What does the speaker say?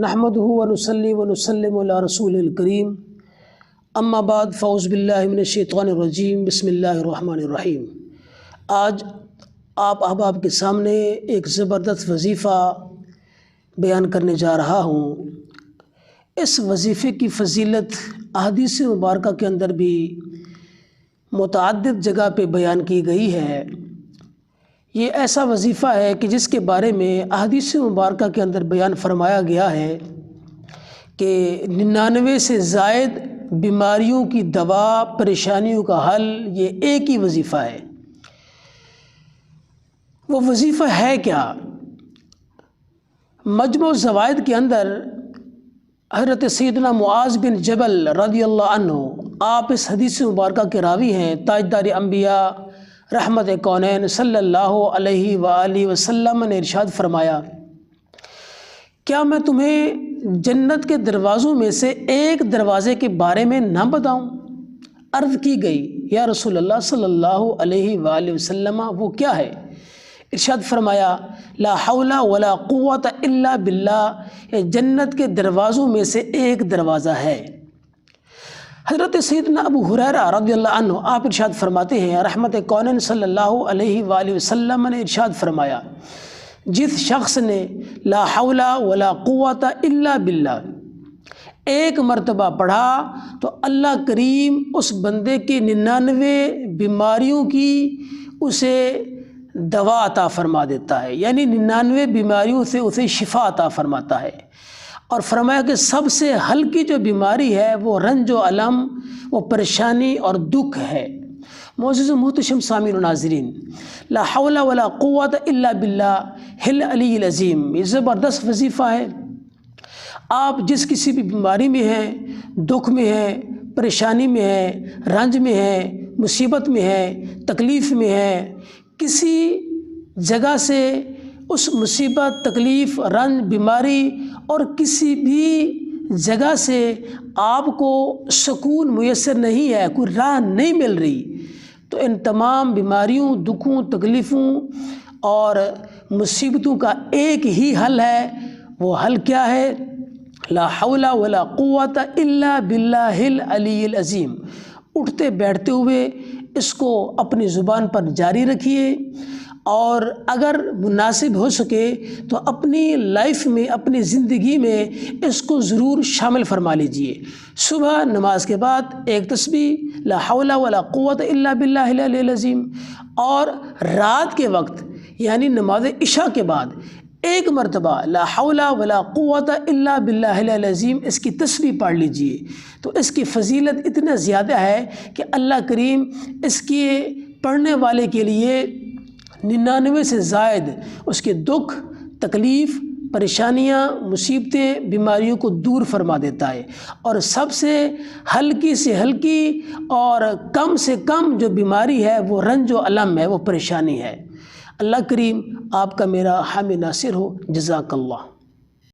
نحمدہ ونصلی ونسلم علی رسول الکریم اما بعد فاعوذ باللہ من الشیطان الرجیم بسم اللہ الرحمن الرحیم۔ آج آپ احباب کے سامنے ایک زبردست وظیفہ بیان کرنے جا رہا ہوں۔ اس وظیفے کی فضیلت احادیث مبارکہ کے اندر بھی متعدد جگہ پہ بیان کی گئی ہے۔ یہ ایسا وظیفہ ہے کہ جس کے بارے میں احادیث مبارکہ کے اندر بیان فرمایا گیا ہے کہ 99 سے زائد بیماریوں کی دوا، پریشانیوں کا حل، یہ ایک ہی وظیفہ ہے۔ وہ وظیفہ ہے کیا؟ مجموع الزوائد کے اندر حضرت سیدنا معاذ بن جبل رضی اللہ عنہ، آپ اس حدیث مبارکہ کے راوی ہیں، تاجدار انبیاء رحمت کونین صلی اللہ علیہ وآلہ وسلم نے ارشاد فرمایا، کیا میں تمہیں جنت کے دروازوں میں سے ایک دروازے کے بارے میں نہ بتاؤں؟ عرض کی گئی، یا رسول اللہ صلی اللہ علیہ وآلہ وسلم وہ کیا ہے؟ ارشاد فرمایا، لا حول ولا قوت الا باللہ، یہ جنت کے دروازوں میں سے ایک دروازہ ہے۔ حضرت سیدنا ابو ہریرہ رضی اللہ عنہ، آپ ارشاد فرماتے ہیں، رحمت کونین صلی اللہ علیہ وآلہ وسلم نے ارشاد فرمایا، جس شخص نے لا حول ولا قوت الا باللہ ایک مرتبہ پڑھا تو اللہ کریم اس بندے کی 99 بیماریوں کی اسے دوا عطا فرما دیتا ہے، یعنی 99 بیماریوں سے اسے شفا عطا فرماتا ہے۔ اور فرمایا کہ سب سے ہلکی جو بیماری ہے وہ رنج و الم، وہ پریشانی اور دکھ ہے۔ معزز و محتشم سامعین و ناظرین، لا حول ولا قوت الا باللہ العلی العظیم، یہ زبردست وظیفہ ہے۔ آپ جس کسی بھی بیماری میں ہیں، دکھ میں ہیں، پریشانی میں ہیں، رنج میں ہیں، مصیبت میں ہیں، تکلیف میں ہیں، کسی جگہ سے اس مصیبت، تکلیف، رنج، بیماری اور کسی بھی جگہ سے آپ کو سکون میسر نہیں ہے، کوئی راہ نہیں مل رہی، تو ان تمام بیماریوں، دکھوں، تکلیفوں اور مصیبتوں کا ایک ہی حل ہے۔ وہ حل کیا ہے؟ لا حول ولا قوت الا باللہ العلی العظیم۔ اٹھتے بیٹھتے ہوئے اس کو اپنی زبان پر جاری رکھیے، اور اگر مناسب ہو سکے تو اپنی لائف میں، اپنی زندگی میں اس کو ضرور شامل فرما لیجئے۔ صبح نماز کے بعد ایک تسبیح لا حول ولا قوت الا باللہ العلی العظیم، اور رات کے وقت یعنی نماز عشاء کے بعد ایک مرتبہ لا حول ولا قوت الا باللہ العلی العظیم اس کی تسبیح پڑھ لیجئے۔ تو اس کی فضیلت اتنا زیادہ ہے کہ اللہ کریم اس کے پڑھنے والے کے لیے 99 سے زائد اس کے دکھ، تکلیف، پریشانیاں، مصیبتیں، بیماریوں کو دور فرما دیتا ہے، اور سب سے ہلکی سے ہلکی اور کم سے کم جو بیماری ہے وہ رنج و الم ہے، وہ پریشانی ہے۔ اللہ کریم آپ کا میرا حامی ناصر ہو۔ جزاک اللہ۔